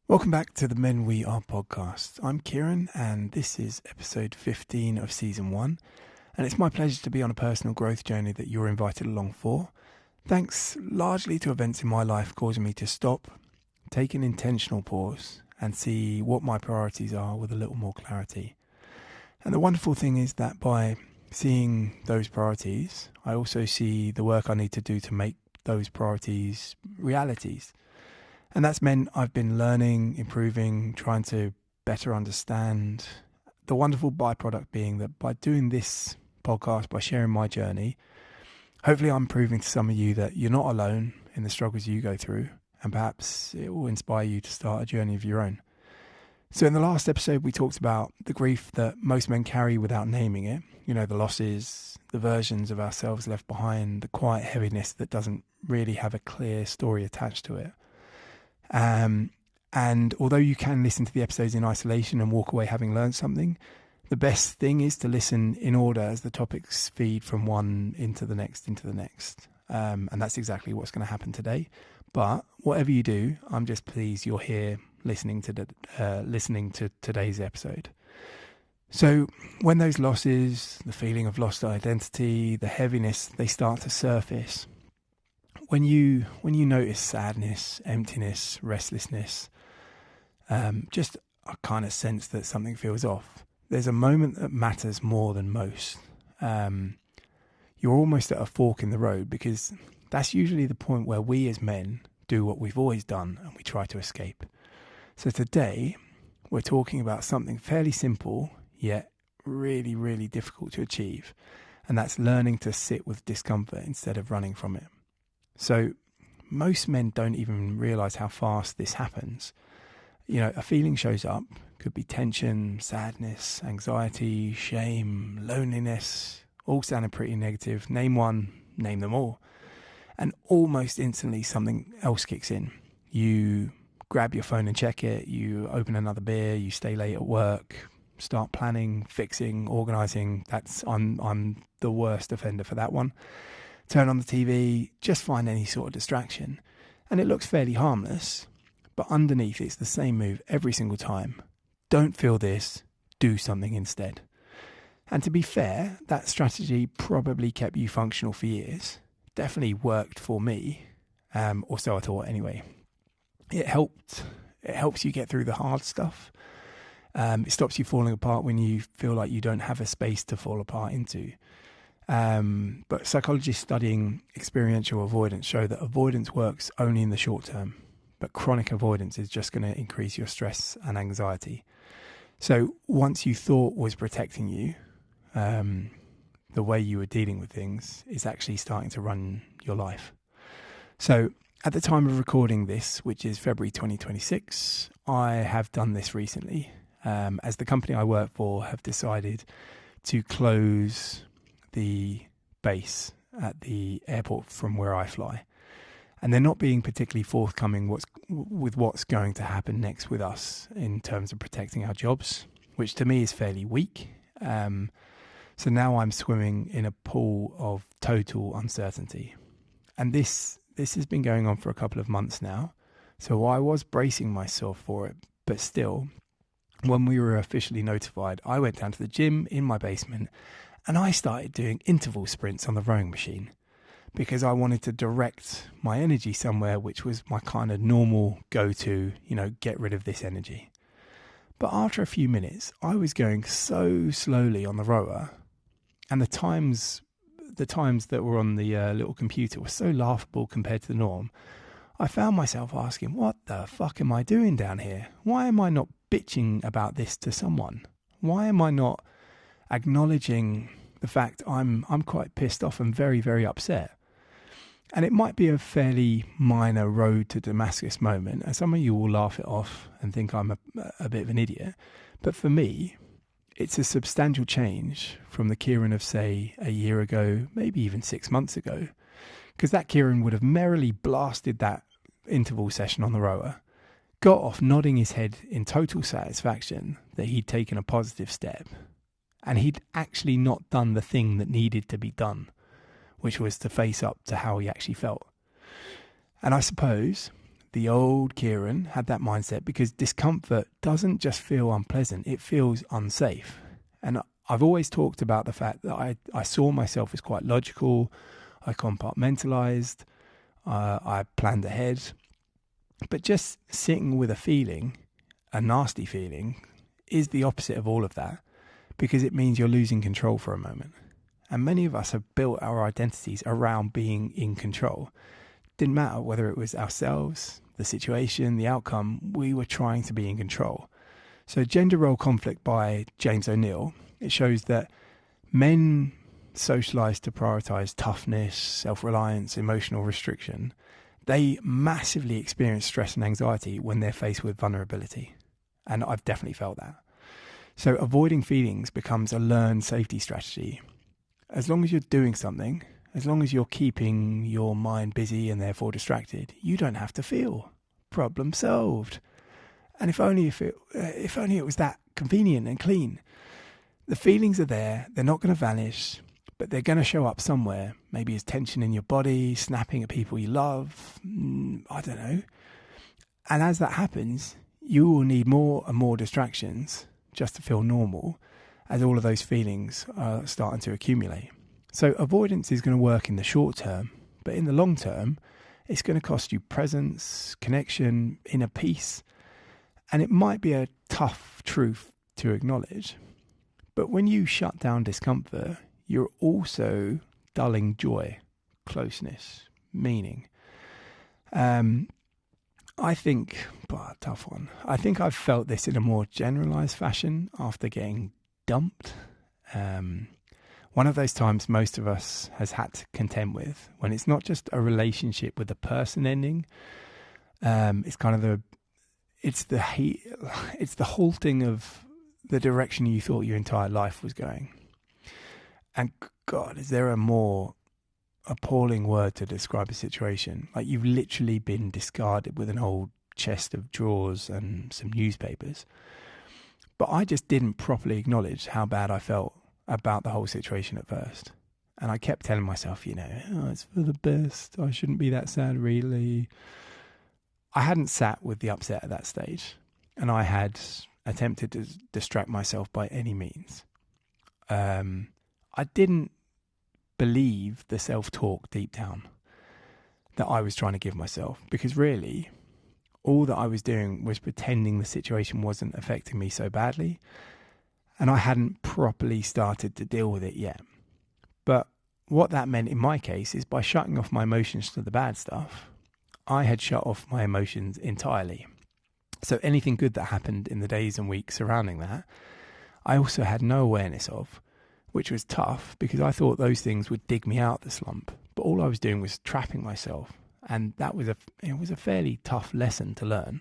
Welcome back to the Men We Are podcast. I'm Kieran and this is episode 15 of season 1, and it's my pleasure to be on a personal growth journey that you're invited along for. Thanks largely to events in my life causing me to stop, take an intentional pause and see what my priorities are with a little more clarity. And the wonderful thing is that by seeing those priorities, I also see the work I need to do to make those priorities realities. And that's meant I've been learning, improving, trying to better understand. The wonderful byproduct being that by doing this podcast, by sharing my journey, hopefully I'm proving to some of you that you're not alone in the struggles you go through, and perhaps it will inspire you to start a journey of your own. So in the last episode, we talked about the grief that most men carry without naming it. You know, the losses, the versions of ourselves left behind, the quiet heaviness that doesn't really have a clear story attached to it. And although you can listen to the episodes in isolation and walk away having learned something, the best thing is to listen in order as the topics feed from one into the next. And that's exactly what's going to happen today. But whatever you do, I'm just pleased you're here listening to today's episode. So when those losses, the feeling of lost identity, the heaviness, they start to surface, when you notice sadness, emptiness, restlessness, just a kind of sense that something feels off, there's a moment that matters more than most. You're almost at a fork in the road, because that's usually the point where we as men do what we've always done and we try to escape. So today we're talking about something fairly simple yet really, really difficult to achieve, and that's learning to sit with discomfort instead of running from it. So most men don't even realize how fast this happens. You know, a feeling shows up, could be tension, sadness, anxiety, shame, loneliness, all sounding pretty negative. Name one, name them all. And almost instantly something else kicks in. You grab your phone and check it, you open another beer, you stay late at work, start planning, fixing, organizing. I'm the worst offender for that one. Turn on the TV, just find any sort of distraction. And it looks fairly harmless, but underneath it's the same move every single time. Don't feel this, do something instead. And to be fair, that strategy probably kept you functional for years. Definitely worked for me, or so I thought anyway. It helps you get through the hard stuff. It stops you falling apart when you feel like you don't have a space to fall apart into. But psychologists studying experiential avoidance show that avoidance works only in the short term, but chronic avoidance is just going to increase your stress and anxiety. So once you thought was protecting you, the way you were dealing with things is actually starting to run your life. So at the time of recording this, which is February 2026, I have done this recently, as the company I work for have decided to close the base at the airport from where I fly, and they're not being particularly forthcoming with what's going to happen next with us in terms of protecting our jobs, which to me is fairly weak. So now I'm swimming in a pool of total uncertainty, and this has been going on for a couple of months now. So I was bracing myself for it, but still, when we were officially notified, I went down to the gym in my basement and I started doing interval sprints on the rowing machine, because I wanted to direct my energy somewhere which was my kind of normal go-to, get rid of this energy. But after a few minutes, I was going so slowly on the rower, and the times that were on the little computer were so laughable compared to the norm. I found myself asking, what the fuck am I doing down here? Why am I not bitching about this to someone? Why am I not acknowledging the fact I'm quite pissed off and very, very upset? And it might be a fairly minor road to Damascus moment, and some of you will laugh it off and think I'm a bit of an idiot. But for me, it's a substantial change from the Kieran of, say, a year ago, maybe even 6 months ago, because that Kieran would have merrily blasted that interval session on the rower, got off nodding his head in total satisfaction that he'd taken a positive step, and he'd actually not done the thing that needed to be done, which was to face up to how he actually felt. And I suppose the old Kieran had that mindset because discomfort doesn't just feel unpleasant, it feels unsafe. And I've always talked about the fact that I saw myself as quite logical, I compartmentalized, I planned ahead. But just sitting with a feeling, a nasty feeling, is the opposite of all of that, because it means you're losing control for a moment. And many of us have built our identities around being in control. Didn't matter whether it was ourselves, the situation, the outcome, we were trying to be in control. So Gender Role Conflict by James O'Neill, it shows that men socialized to prioritize toughness, self-reliance, emotional restriction. They massively experience stress and anxiety when they're faced with vulnerability. And I've definitely felt that. So avoiding feelings becomes a learned safety strategy. As long as you're doing something, as long as you're keeping your mind busy and therefore distracted, you don't have to feel. Problem solved. And if only it was that convenient and clean. The feelings are there, they're not going to vanish, but they're going to show up somewhere. Maybe as tension in your body, snapping at people you love, I don't know. And as that happens, you will need more and more distractions just to feel normal, as all of those feelings are starting to accumulate. So avoidance is going to work in the short term, but in the long term, it's going to cost you presence, connection, inner peace. And it might be a tough truth to acknowledge, but when you shut down discomfort, you're also dulling joy, closeness, meaning. I think, tough one. I think I've felt this in a more generalized fashion after getting dumped. One of those times most of us has had to contend with, when it's not just a relationship with the person ending. It's kind of it's the halting of the direction you thought your entire life was going. And God, is there a more appalling word to describe a situation? Like you've literally been discarded with an old chest of drawers and some newspapers. But I just didn't properly acknowledge how bad I felt about the whole situation at first. And I kept telling myself, it's for the best. I shouldn't be that sad, really. I hadn't sat with the upset at that stage, and I had attempted to distract myself by any means. I didn't believe the self-talk deep down that I was trying to give myself, because really all that I was doing was pretending the situation wasn't affecting me so badly, and I hadn't properly started to deal with it yet. But what that meant in my case is by shutting off my emotions to the bad stuff, I had shut off my emotions entirely. So anything good that happened in the days and weeks surrounding that, I also had no awareness of, which was tough because I thought those things would dig me out the slump. But all I was doing was trapping myself, and that was a fairly tough lesson to learn.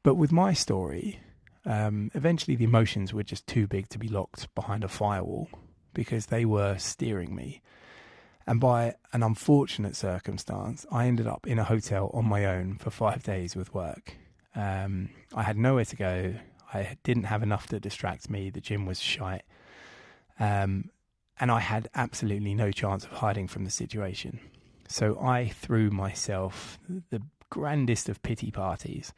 But with my story, eventually the emotions were just too big to be locked behind a firewall because they were steering me. And by an unfortunate circumstance, I ended up in a hotel on my own for 5 days with work. I had nowhere to go. I didn't have enough to distract me. The gym was shite. And I had absolutely no chance of hiding from the situation. So I threw myself the grandest of pity parties.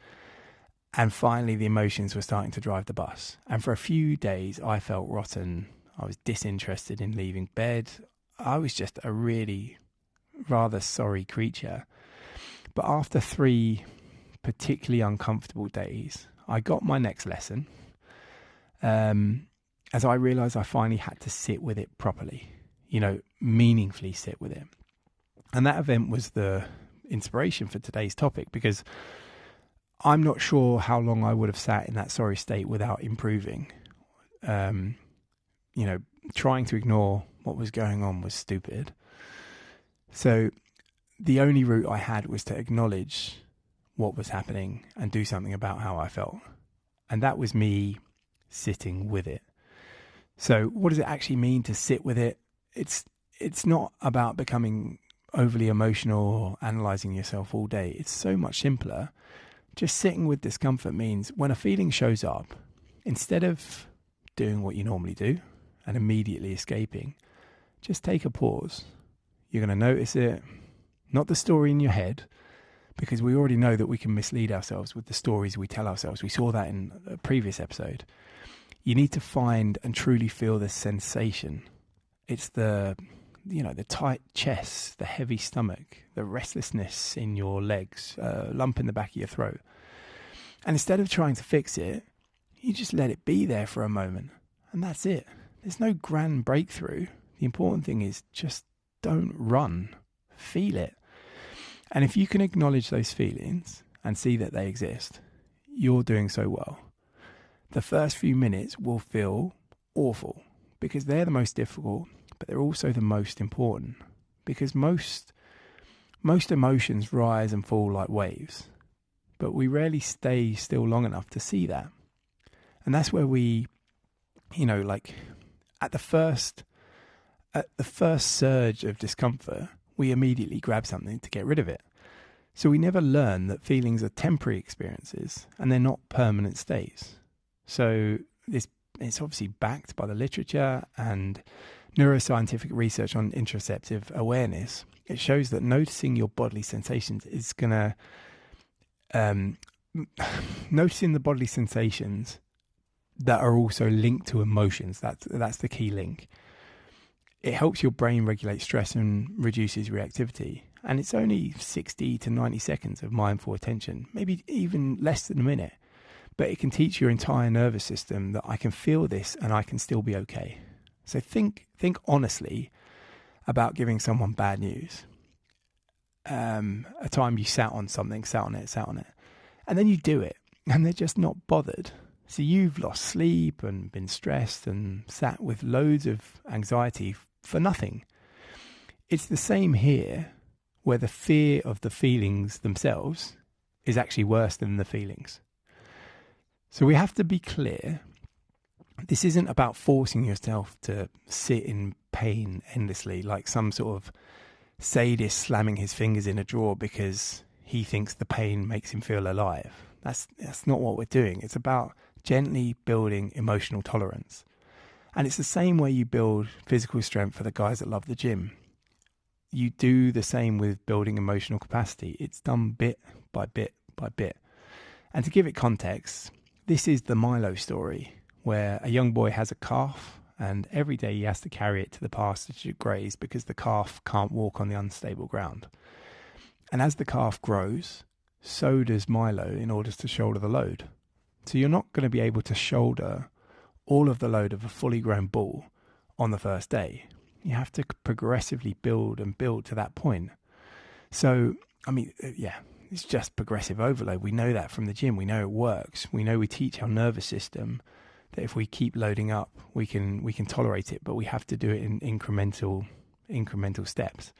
And finally, the emotions were starting to drive the bus. And for a few days, I felt rotten. I was disinterested in leaving bed. I was just a really rather sorry creature. But after 3 particularly uncomfortable days, I got my next lesson. As I realized I finally had to sit with it properly, meaningfully sit with it. And that event was the inspiration for today's topic, because I'm not sure how long I would have sat in that sorry state without improving. Trying to ignore what was going on was stupid. So the only route I had was to acknowledge what was happening and do something about how I felt. And that was me sitting with it. So what does it actually mean to sit with it? It's not about becoming overly emotional or analysing yourself all day. It's so much simpler. Just sitting with discomfort means when a feeling shows up, instead of doing what you normally do and immediately escaping, just take a pause. You're going to notice it, not the story in your head, because we already know that we can mislead ourselves with the stories we tell ourselves. We saw that in a previous episode. You need to find and truly feel the sensation. It's the tight chest, the heavy stomach, the restlessness in your legs, lump in the back of your throat. And instead of trying to fix it, you just let it be there for a moment. And that's it. There's no grand breakthrough. The important thing is just don't run. Feel it. And if you can acknowledge those feelings and see that they exist, you're doing so well. The first few minutes will feel awful because they're the most difficult, but they're also the most important, because most emotions rise and fall like waves, but we rarely stay still long enough to see that. And that's where we, like at the first surge of discomfort, we immediately grab something to get rid of it. So we never learn that feelings are temporary experiences and they're not permanent states. So it's obviously backed by the literature and neuroscientific research on interoceptive awareness. It shows that noticing your bodily sensations is going to noticing the bodily sensations that are also linked to emotions. That's the key link. It helps your brain regulate stress and reduces reactivity. And it's only 60 to 90 seconds of mindful attention, maybe even less than a minute. But it can teach your entire nervous system that I can feel this and I can still be okay. So think honestly about giving someone bad news. A time you sat on it. And then you do it and they're just not bothered. So you've lost sleep and been stressed and sat with loads of anxiety for nothing. It's the same here, where the fear of the feelings themselves is actually worse than the feelings. So we have to be clear. This isn't about forcing yourself to sit in pain endlessly, like some sort of sadist slamming his fingers in a drawer because he thinks the pain makes him feel alive. That's not what we're doing. It's about gently building emotional tolerance. And it's the same way you build physical strength for the guys that love the gym. You do the same with building emotional capacity. It's done bit by bit by bit. And to give it context, this is the Milo story, where a young boy has a calf and every day he has to carry it to the pasture to graze because the calf can't walk on the unstable ground. And as the calf grows, so does Milo in order to shoulder the load. So you're not going to be able to shoulder all of the load of a fully grown bull on the first day. You have to progressively build to that point. So, it's just progressive overload. We know that from the gym. We know it works. We know we teach our nervous system that if we keep loading up, we can tolerate it, but we have to do it in incremental steps.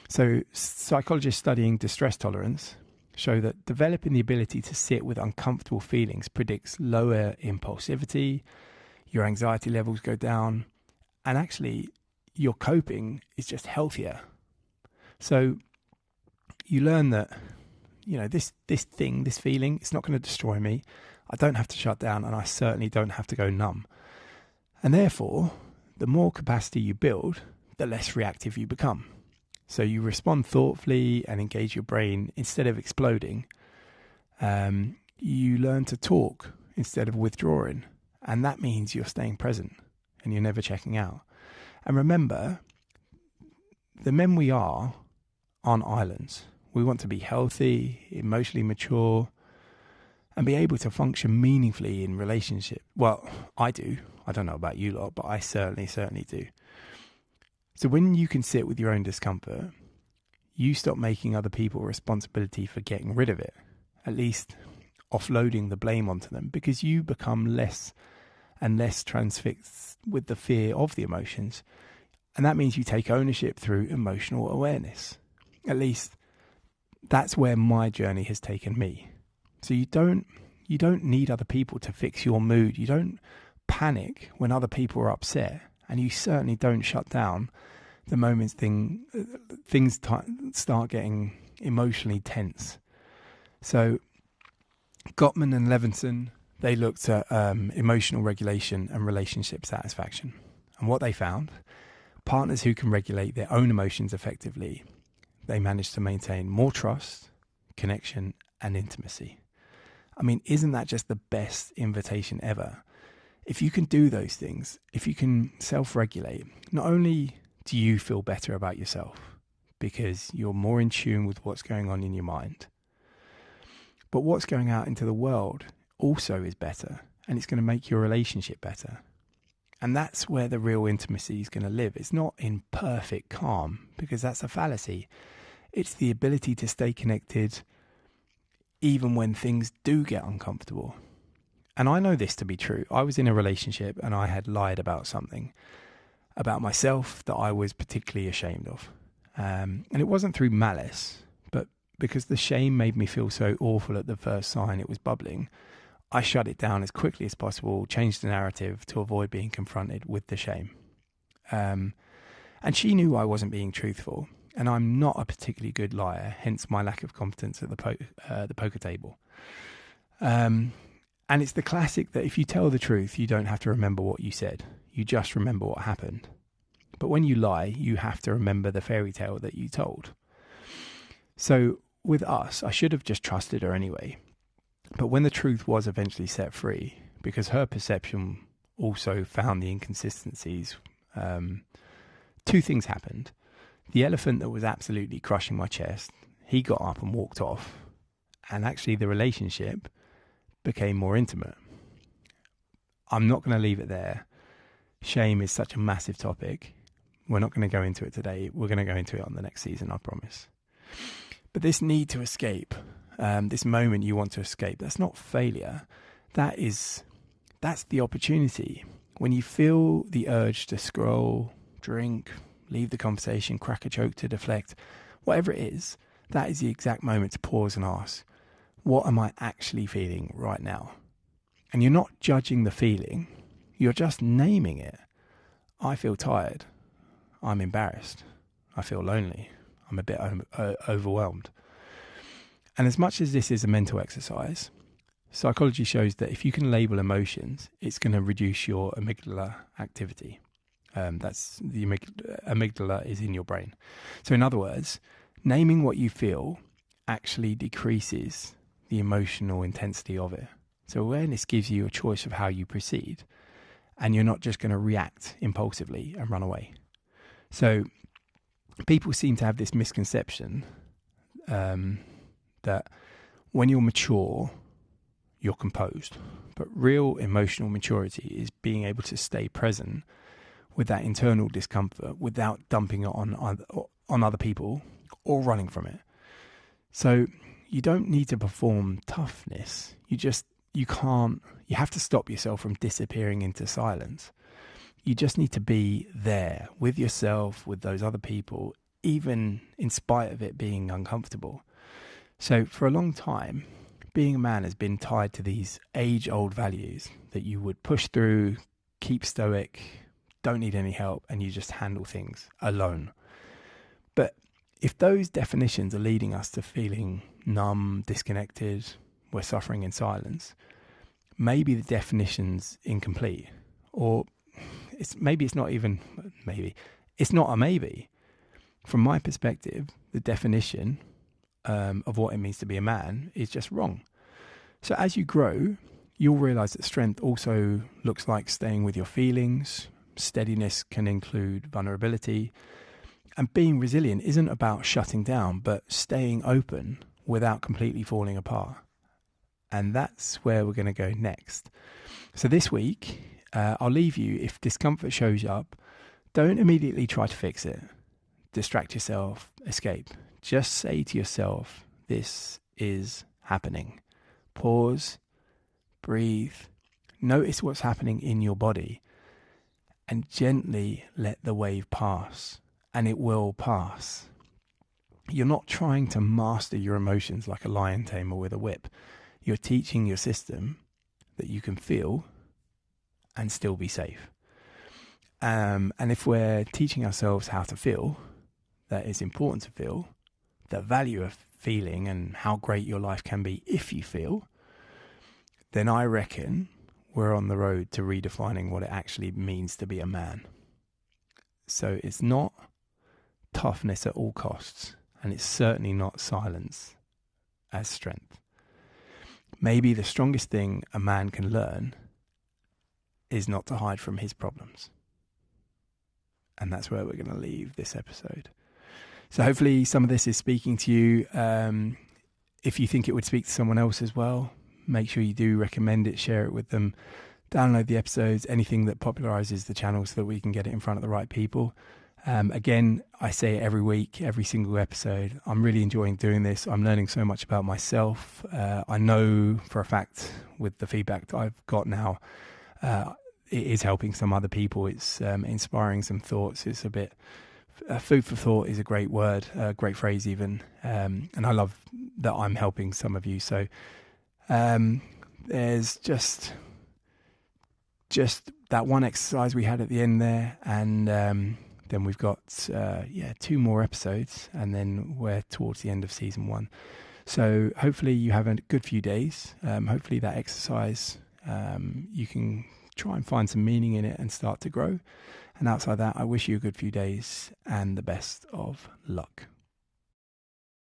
So psychologists studying distress tolerance show that developing the ability to sit with uncomfortable feelings predicts lower impulsivity, your anxiety levels go down, and actually your coping is just healthier. So you learn that, this feeling, it's not going to destroy me. I don't have to shut down, and I certainly don't have to go numb. And therefore, the more capacity you build, the less reactive you become. So you respond thoughtfully and engage your brain instead of exploding. You learn to talk instead of withdrawing. And that means you're staying present and you're never checking out. And remember, the men we are aren't islands. We want to be healthy, emotionally mature, and be able to function meaningfully in relationship. Well, I do. I don't know about you lot, but I certainly do. So when you can sit with your own discomfort, you stop making other people responsibility for getting rid of it, at least offloading the blame onto them, because you become less and less transfixed with the fear of the emotions. And that means you take ownership through emotional awareness. At least that's where my journey has taken me. So you don't need other people to fix your mood. You don't panic when other people are upset, and you certainly don't shut down the moments things start getting emotionally tense. So Gottman and Levinson, they looked at emotional regulation and relationship satisfaction. And what they found, partners who can regulate their own emotions effectively, they manage to maintain more trust, connection, and intimacy. I mean, isn't that just the best invitation ever? If you can do those things, if you can self-regulate, not only do you feel better about yourself because you're more in tune with what's going on in your mind, but what's going out into the world also is better, and it's going to make your relationship better. And that's where the real intimacy is going to live. It's not in perfect calm, because that's a fallacy. It's the ability to stay connected even when things do get uncomfortable. And I know this to be true. I was in a relationship and I had lied about something about myself that I was particularly ashamed of. And it wasn't through malice, but because the shame made me feel so awful at the first sign it was bubbling, I shut it down as quickly as possible, changed the narrative to avoid being confronted with the shame. And she knew I wasn't being truthful, and I'm not a particularly good liar, hence my lack of confidence at the poker table. And it's the classic that if you tell the truth, you don't have to remember what you said. You just remember what happened. But when you lie, you have to remember the fairy tale that you told. So with us, I should have just trusted her anyway. But when the truth was eventually set free, because her perception also found the inconsistencies, two things happened. The elephant that was absolutely crushing my chest, he got up and walked off. And actually the relationship became more intimate. I'm not going to leave it there. Shame is such a massive topic. We're not going to go into it today. We're going to go into it on the next season, I promise. But this need to escape, this moment you want to escape, that's not failure. That's the opportunity. When you feel the urge to scroll, drink, leave the conversation, crack a joke to deflect, whatever it is, that is the exact moment to pause and ask, what am I actually feeling right now? And you're not judging the feeling, you're just naming it. I feel tired. I'm embarrassed. I feel lonely. I'm a bit overwhelmed. And as much as this is a mental exercise, psychology shows that if you can label emotions, it's going to reduce your amygdala activity. That's the amygdala is in your brain. So in other words, naming what you feel actually decreases the emotional intensity of it. So awareness gives you a choice of how you proceed, and you're not just going to react impulsively and run away. So people seem to have this misconception that when you're mature, you're composed. But real emotional maturity is being able to stay present with that internal discomfort without dumping it on other people or running from it. So you don't need to perform toughness. You have to stop yourself from disappearing into silence. You just need to be there with yourself, with those other people, even in spite of it being uncomfortable. So for a long time, being a man has been tied to these age-old values that you would push through, keep stoic, don't need any help, and you just handle things alone. But if those definitions are leading us to feeling numb, disconnected, we're suffering in silence, maybe the definition's incomplete. Or it's not a maybe. From my perspective, the definition of what it means to be a man is just wrong. So as you grow, you'll realize that strength also looks like staying with your feelings. Steadiness can include vulnerability. And being resilient isn't about shutting down, but staying open without completely falling apart. And that's where we're going to go next. So this week, I'll leave you, if discomfort shows up, don't immediately try to fix it. Distract yourself, escape. Just say to yourself, this is happening. Pause, breathe, notice what's happening in your body, and gently let the wave pass. And it will pass. You're not trying to master your emotions like a lion tamer with a whip. You're teaching your system that you can feel and still be safe. And if we're teaching ourselves how to feel, that it's important to feel, the value of feeling and how great your life can be if you feel, then I reckon we're on the road to redefining what it actually means to be a man. So it's not toughness at all costs, and it's certainly not silence as strength. Maybe the strongest thing a man can learn is not to hide from his problems. And that's where we're going to leave this episode. So hopefully some of this is speaking to you. If you think it would speak to someone else as well, make sure you do recommend it, share it with them, download the episodes, anything that popularizes the channel so that we can get it in front of the right people. Again, I say it every week, every single episode. I'm really enjoying doing this. I'm learning so much about myself. I know for a fact with the feedback that I've got now, it is helping some other people. It's inspiring some thoughts. It's a bit, food for thought is a great word, a great phrase even. And I love that I'm helping some of you. So there's just that one exercise we had at the end there, and then we've got 2 more episodes, and then we're towards the end of season 1. So hopefully you have a good few days. Hopefully that exercise, you can try and find some meaning in it and start to grow. And outside that, I wish you a good few days and the best of luck.